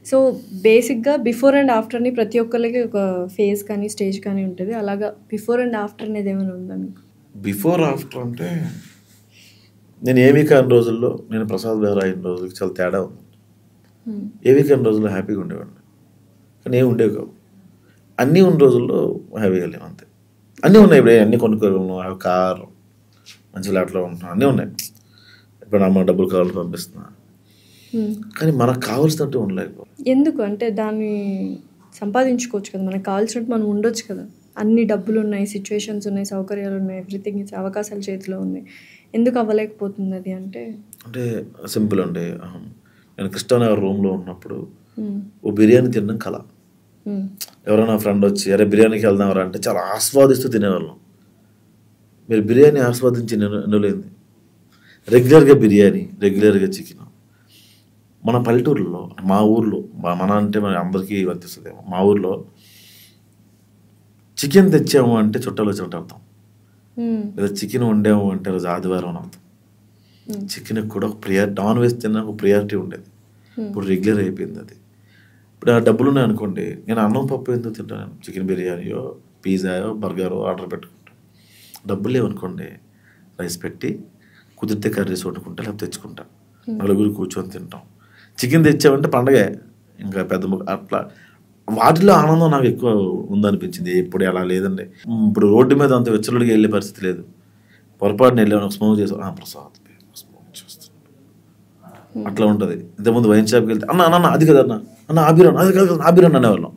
So బేసిక్‌గా before and ఆఫ్టర్‌ని ప్రతి ఒక్కళ్ళకి ఒక ఫేజ్ కానీ, స్టేజ్ కానీ ఉంటది. అలాగా బిఫోర్ అండ్ ఆఫ్టర్ అనేదేమైనా ఉందా మీకు? బిఫోర్ ఆఫ్టర్ అంటే నేను ఏమీ కాని రోజుల్లో నేను ప్రసాద్ గారు అయిన రోజులకి చాలా తేడా ఉంది. ఏమీ కాని రోజుల్లో హ్యాపీగా ఉండేవాడిని. కానీ ఏమి ఉండేవి కావు. అన్నీ ఉన్న రోజుల్లో హ్యాపీగా లేవు అంతే. అన్నీ ఉన్నాయి. ఇప్పుడు అన్నీ కొనుక్కోగలను, కారు, మంచి ఫ్లాట్లో ఉంటున్నాను, అన్నీ ఉన్నాయి. ఇప్పుడు అమ్మ డబ్బులు కావాలని పంపిస్తున్నా. కానీ మనకు కావాల్సినట్టు ఉండలేకపో. ఎందుకు? అంటే దాన్ని సంపాదించుకోవచ్చు కదా! మనకు కావాల్సినట్టు మనం ఉండొచ్చు కదా! అన్ని డబ్బులు ఉన్నాయి, సిచ్యువేషన్స్ ఉన్నాయి, సౌకర్యాలు ఉన్నాయి, ఎవ్రీథింగ్ అవకాశాలు చేతిలో ఉన్నాయి. ఎందుకు అవ్వలేకపోతుంది అది అంటే? అంటే సింపుల్ అండి. నేను కృష్ణానగర్ రూమ్లో ఉన్నప్పుడు ఓ బిర్యానీ తినడం కల. ఎవరైనా ఫ్రెండ్ వచ్చి అరే బిర్యానీకి వెళ్దాంరా అంటే చాలా ఆస్వాదిస్తూ తినేవాళ్ళం. మీరు బిర్యానీ ఆస్వాదించి నిలలేంది. రెగ్యులర్గా బిర్యానీ, రెగ్యులర్గా చికెన్. మన పల్లెటూరులో, మా ఊర్లో, మన అంటే మన అందరికీ వర్తిస్తుందేమో, మా ఊర్లో చికెన్ తెచ్చాము అంటే చుట్టాలు వచ్చినట్టు అర్థం. లేదా చికెన్ వండాము అంటే రోజు ఆదివారం అని అర్థం. చికెన్కి కూడా ఒక నాన్ వెజ్ తిన్న ఒక ప్రియారిటీ ఉండేది. ఇప్పుడు రెగ్యులర్ అయిపోయింది అది. ఇప్పుడు ఆ డబ్బులు ఉన్నాయి అనుకోండి, నేను అన్నం పప్పు ఎందుకు తింటాను? చికెన్ బిర్యానీయో, పిజ్జాయో, బర్గరో ఆర్డర్ పెట్టుకుంటాను. డబ్బులు లేవనుకోండి, రైస్ పెట్టి కుదిరితే కర్రీస్ వండుకుంటా, లేకపోతే తెచ్చుకుంటా, నలుగురు కూర్చొని తింటాం. చికెన్ తెచ్చామంటే పండగే, ఇంకా పెద్ద అట్లా. వాటిలో ఆనందం నాకు ఎక్కువ ఉందనిపించింది. ఎప్పుడు అలా లేదండి. ఇప్పుడు రోడ్డు మీద అంత వెచ్చలుడికి వెళ్ళే పరిస్థితి లేదు. పొరపాటున వెళ్ళాను, స్మోక్ చేసాం, ప్రసాద్ స్మోక్ చేస్తాను, అట్లా ఉంటుంది. ఇంతకుముందు వైన్ షాప్కి వెళ్తే అన్న అది కదా అన్న ఆబిరాన్, అది కాదు ఆబిరాన్ అనేవాళ్ళం.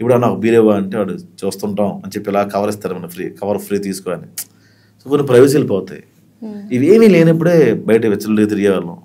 ఇప్పుడు అన్న బీరేవా అంటే వాడు చూస్తుంటాం అని చెప్పి ఇలా కవర్ ఇస్తారు, మన కవర్ ఫ్రీ తీసుకోని. సో కొన్ని ప్రైవసీలు పోతాయి. ఇవేమీ లేనప్పుడే బయట వెచ్చలుడికి తిరిగేవాళ్ళం.